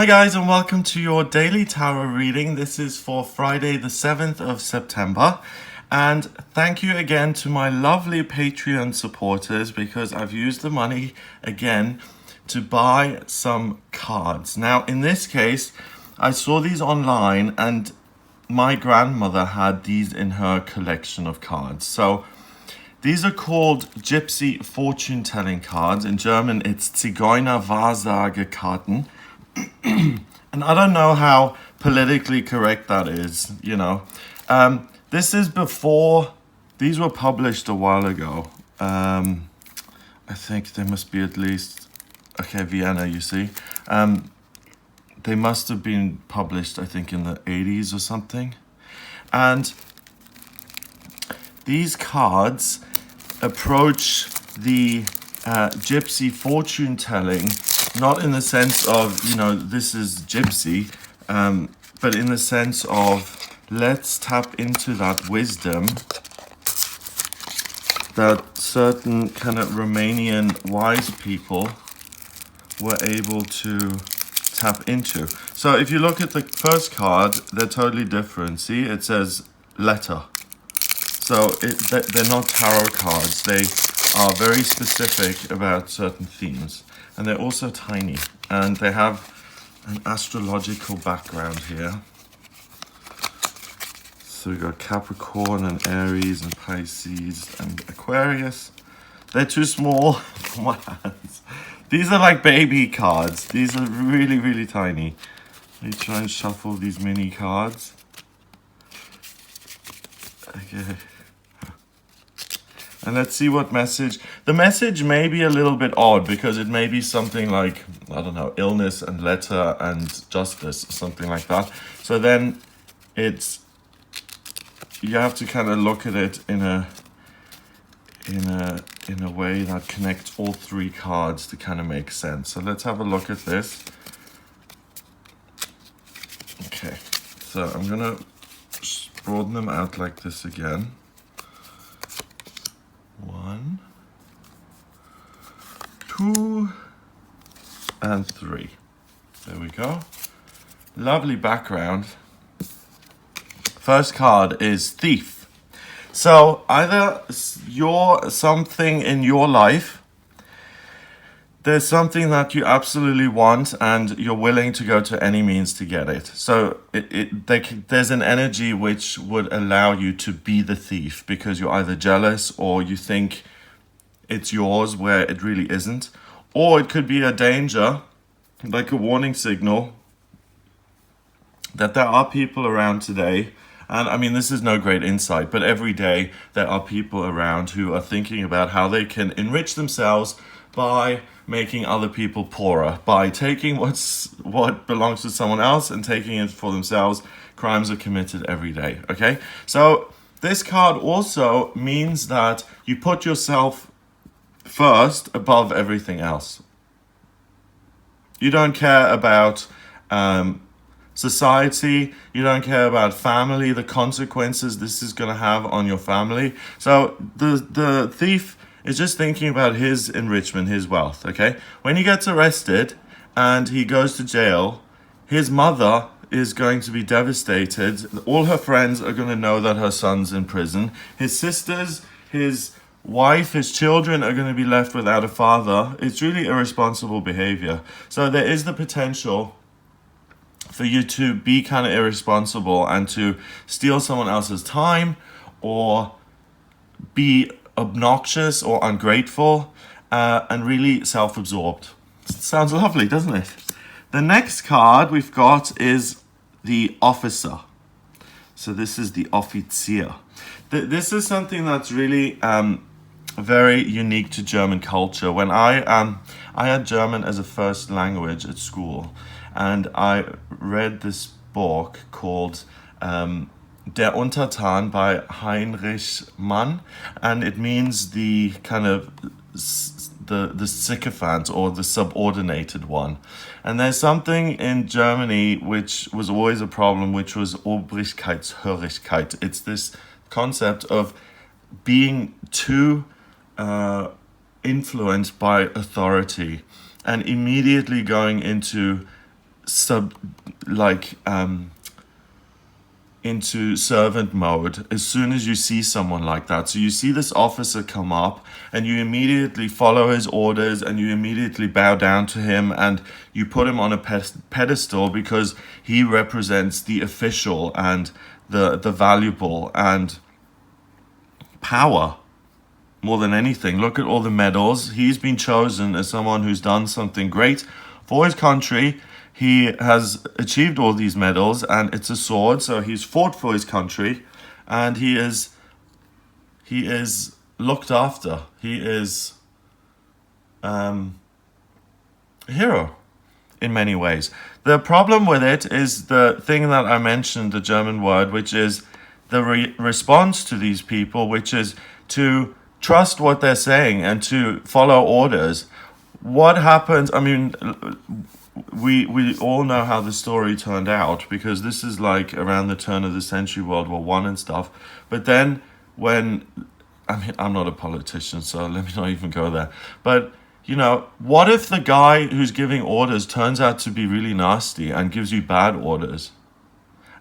Hi guys, and welcome to your daily tarot reading. This is for Friday the 7th of September. And thank you again to my lovely Patreon supporters, because I've used the money again to buy some cards. Now in this case, I saw these online and my grandmother had these in her collection of cards. So these are called Gypsy Fortune Telling Cards. In German it's Zigeuner Wahrsagekarten. And I don't know how politically correct that is, you know. This is before, these were published a while ago. I think there must be at least, okay, Vienna, you see. They must have been published, I think, in the 80s or something. And these cards approach the Gypsy fortune telling, not in the sense of, you know, this is Gypsy, but in the sense of, let's tap into that wisdom that certain kind of Romanian wise people were able to tap into. So if you look at the first card, they're totally different. See, it says letter. So they're not tarot cards. They are very specific about certain themes. And they're also tiny. And they have an astrological background here. So we've got Capricorn and Aries and Pisces and Aquarius. They're too small for my hands. These are like baby cards. These are really, really tiny. Let me try and shuffle these mini cards. Okay. And let's see what message. The message may be a little bit odd because it may be something like, I don't know, illness and letter and justice, something like that. So then it's, you have to kind of look at it in a way that connects all three cards to kind of make sense. So let's have a look at this. Okay, so I'm gonna broaden them out like this again. 1, 2, and 3. There we go. Lovely background. First card is Thief. So either you're something in your life, there's something that you absolutely want and you're willing to go to any means to get it. So there's an energy which would allow you to be the thief because you're either jealous or you think it's yours where it really isn't. Or it could be a danger, like a warning signal, that there are people around today. And I mean, this is no great insight, but every day there are people around who are thinking about how they can enrich themselves by making other people poorer, by taking what belongs to someone else and taking it for themselves. Crimes are committed every day, okay? So this card also means that you put yourself first above everything else. You don't care about society, you don't care about family, the consequences this is going to have on your family. So the thief is just thinking about his enrichment, his wealth, okay? When he gets arrested and he goes to jail, his mother is going to be devastated. All her friends are going to know that her son's in prison. His sisters, his wife, his children are going to be left without a father. It's really irresponsible behavior. So there is the potential for you to be kind of irresponsible and to steal someone else's time or be obnoxious or ungrateful and really self-absorbed. Sounds lovely, doesn't it? The next card we've got is the Officer. So this is the Offizier. This is something that's really very unique to German culture. When I had German as a first language at school, and I read this book called Der Untertan by Heinrich Mann, and it means the kind of the sycophant or the subordinated one. And there's something in Germany which was always a problem, which was Obrigkeitshörigkeit. It's this concept of being too influenced by authority and immediately going into sub like into servant mode as soon as you see someone like that. So you see this officer come up and you immediately follow his orders and you immediately bow down to him and you put him on a pedestal because he represents the official and the valuable and power more than anything. Look at all the medals. He's been chosen as someone who's done something great for his country. He has achieved all these medals, and it's a sword, so he's fought for his country, and he is looked after. He is a hero in many ways. The problem with it is the thing that I mentioned, the German word, which is the response to these people, which is to trust what they're saying and to follow orders. What happens? I mean, we all know how the story turned out, because this is like around the turn of the century, World War One and stuff. But then when, I mean, I'm not a politician, so let me not even go there. But, you know, what if the guy who's giving orders turns out to be really nasty and gives you bad orders?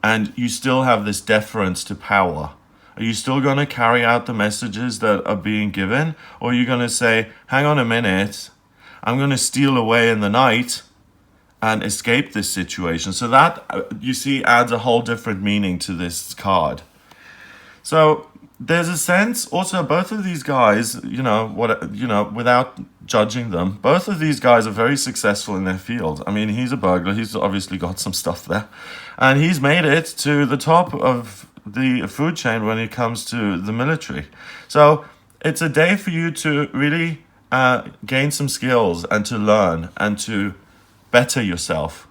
And you still have this deference to power. Are you still going to carry out the messages that are being given? Or are you going to say, hang on a minute, I'm going to steal away in the night and escape this situation? So that, you see, adds a whole different meaning to this card. So there's a sense also, both of these guys, without judging them, both of these guys are very successful in their field. I mean, he's a burglar. He's obviously got some stuff there. And he's made it to the top of the food chain when it comes to the military. So it's a day for you to really gain some skills and to learn and to better yourself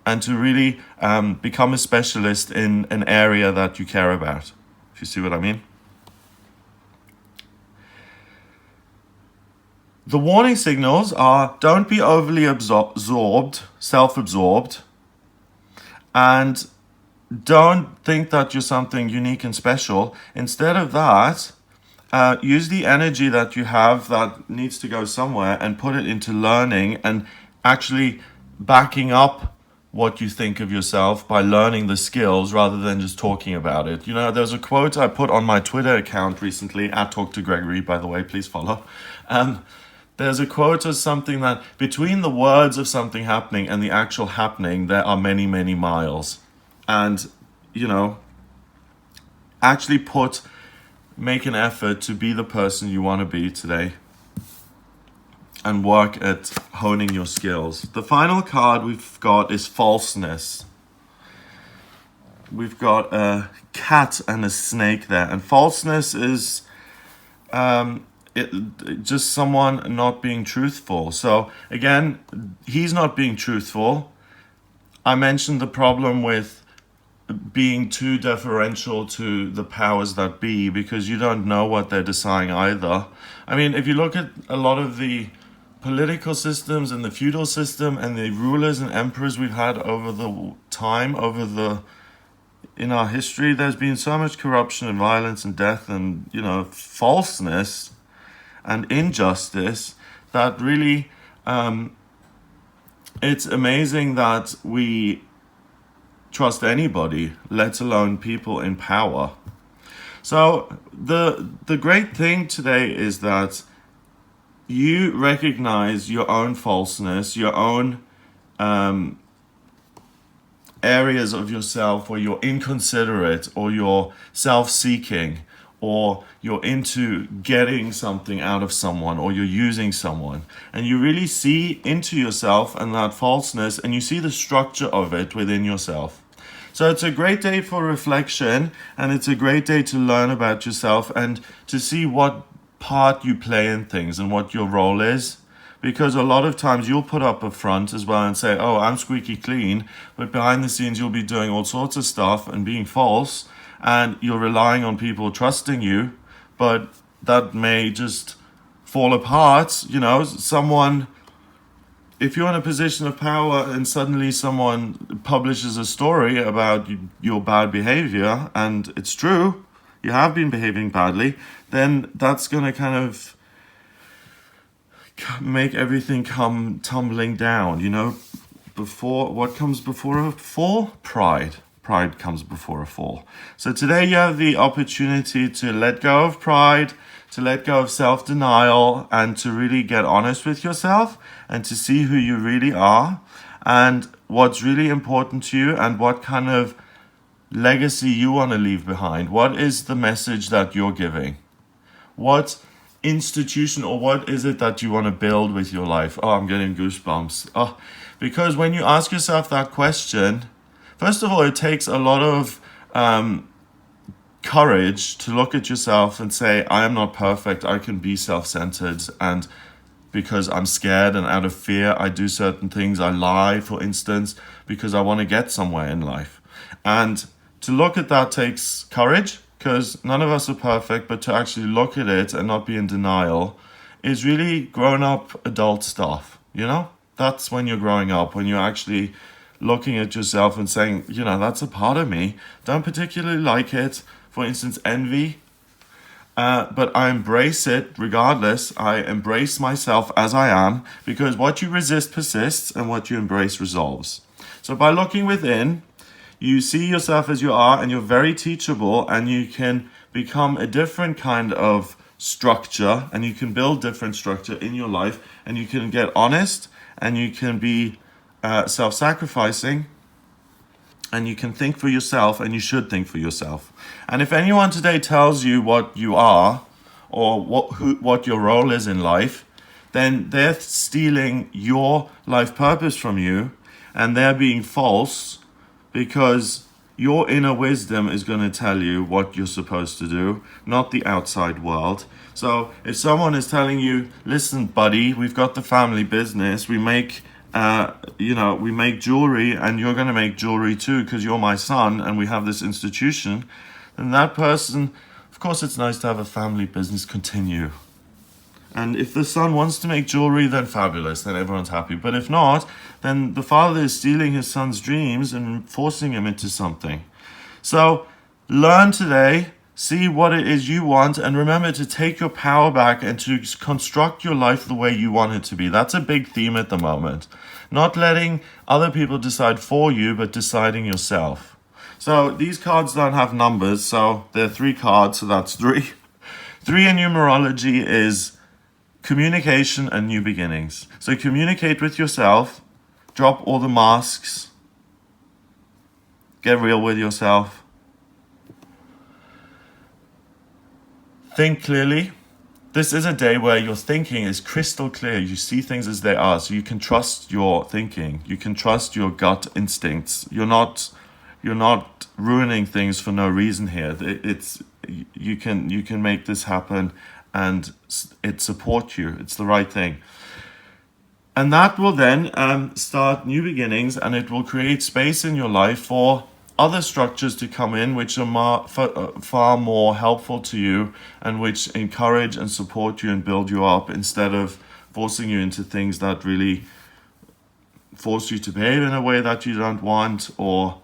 and to really become a specialist in an area that you care about, if you see what I mean. The warning signals are: don't be overly self-absorbed, and don't think that you're something unique and special. Instead of that, use the energy that you have that needs to go somewhere and put it into learning and actually backing up what you think of yourself by learning the skills rather than just talking about it. You know, there's a quote I put on my Twitter account recently, at Talk to Gregory, by the way, please follow. There's a quote of something that between the words of something happening and the actual happening, there are many, many miles. And, you know, actually make an effort to be the person you want to be today and work at honing your skills. The final card we've got is Falseness. We've got a cat and a snake there. And falseness is just someone not being truthful. So again, he's not being truthful. I mentioned the problem with being too deferential to the powers that be, because you don't know what they're deciding either. I mean, if you look at a lot of the political systems and the feudal system and the rulers and emperors we've had over the time, in our history, there's been so much corruption and violence and death and, you know, falseness and injustice that really, it's amazing that we trust anybody, let alone people in power. So the great thing today is that you recognize your own falseness, your own areas of yourself where you're inconsiderate or you're self-seeking or you're into getting something out of someone or you're using someone. And you really see into yourself and that falseness, and you see the structure of it within yourself. So it's a great day for reflection, and it's a great day to learn about yourself and to see what part you play in things and what your role is. Because a lot of times you'll put up a front as well and say, oh, I'm squeaky clean, but behind the scenes you'll be doing all sorts of stuff and being false, and you're relying on people trusting you, but that may just fall apart. You know, if you're in a position of power and suddenly someone publishes a story about your bad behavior, and it's true, you have been behaving badly, then that's going to kind of make everything come tumbling down, you know. what comes before a fall? Pride. Pride comes before a fall. So today you have the opportunity to let go of pride, to let go of self-denial, and to really get honest with yourself and to see who you really are and what's really important to you and what kind of legacy you want to leave behind. What is the message that you're giving? What institution or what is it that you want to build with your life? Oh, I'm getting goosebumps. Oh, because when you ask yourself that question, first of all, it takes a lot of courage to look at yourself and say, I am not perfect. I can be self-centered. And because I'm scared and out of fear, I do certain things. I lie, for instance, because I want to get somewhere in life. And to look at that takes courage, because none of us are perfect, but to actually look at it and not be in denial is really grown-up adult stuff, you know? That's when you're growing up, when you're actually looking at yourself and saying, you know, that's a part of me. Don't particularly like it. For instance, envy. But I embrace it regardless. I embrace myself as I am, because what you resist persists and what you embrace resolves. So by looking within, you see yourself as you are, and you're very teachable, and you can become a different kind of structure, and you can build different structure in your life, and you can get honest, and you can be self-sacrificing, and you can think for yourself, and you should think for yourself. And if anyone today tells you what you are, or what your role is in life, then they're stealing your life purpose from you, and they're being false, because your inner wisdom is going to tell you what you're supposed to do, not the outside world. So if someone is telling you, listen, buddy, we've got the family business, we make we make jewelry, and you're going to make jewelry too because you're my son and we have this institution, then that person, of course it's nice to have a family business continue. And if the son wants to make jewelry, then fabulous, then everyone's happy. But if not, then the father is stealing his son's dreams and forcing him into something. So learn today, see what it is you want, and remember to take your power back and to construct your life the way you want it to be. That's a big theme at the moment. Not letting other people decide for you, but deciding yourself. So these cards don't have numbers, so they're 3 cards, so that's 3. 3 in numerology is communication and new beginnings. So communicate with yourself, drop all the masks, get real with yourself, think clearly. This is a day where your thinking is crystal clear. You see things as they are, so you can trust your thinking. You can trust your gut instincts. You're not ruining things for no reason here. You can make this happen, and it supports you. It's the right thing. And that will then start new beginnings, and it will create space in your life for other structures to come in which are far more helpful to you and which encourage and support you and build you up, instead of forcing you into things that really force you to behave in a way that you don't want, or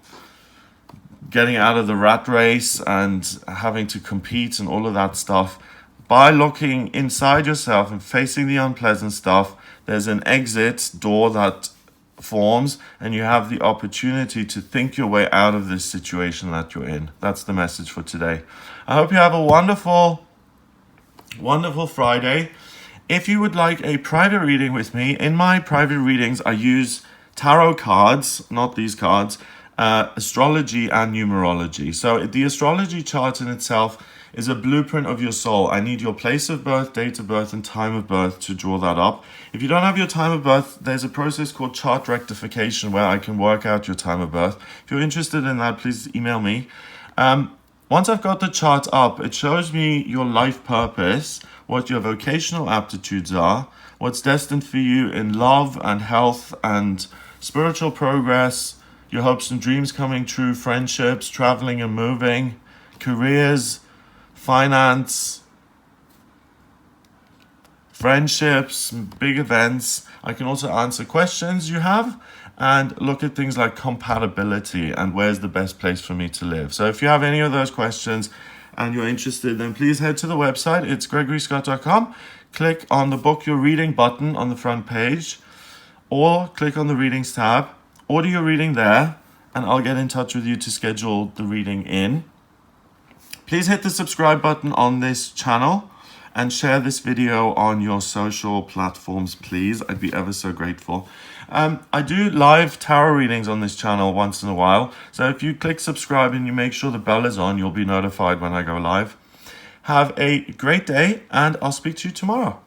getting out of the rat race and having to compete and all of that stuff. By looking inside yourself and facing the unpleasant stuff, there's an exit door that forms, and you have the opportunity to think your way out of this situation that you're in. That's the message for today. I hope you have a wonderful, wonderful Friday. If you would like a private reading with me, in my private readings, I use tarot cards, not these cards, astrology and numerology. So the astrology chart in itself is a blueprint of your soul. I need your place of birth, date of birth, and time of birth to draw that up. If you don't have your time of birth, there's a process called chart rectification where I can work out your time of birth. If you're interested in that, please email me. Once I've got the chart up, it shows me your life purpose, what your vocational aptitudes are, what's destined for you in love and health and spiritual progress, your hopes and dreams coming true, friendships, traveling and moving, careers, finance, friendships, big events. I can also answer questions you have and look at things like compatibility and where's the best place for me to live. So if you have any of those questions and you're interested, then please head to the website. It's gregoryscott.com. Click on the Book Your Reading button on the front page, or click on the Readings tab order your reading there, and I'll get in touch with you to schedule the reading in. Please hit the subscribe button on this channel and share this video on your social platforms, please. I'd be ever so grateful. I do live tarot readings on this channel once in a while. So if you click subscribe and you make sure the bell is on, you'll be notified when I go live. Have a great day, and I'll speak to you tomorrow.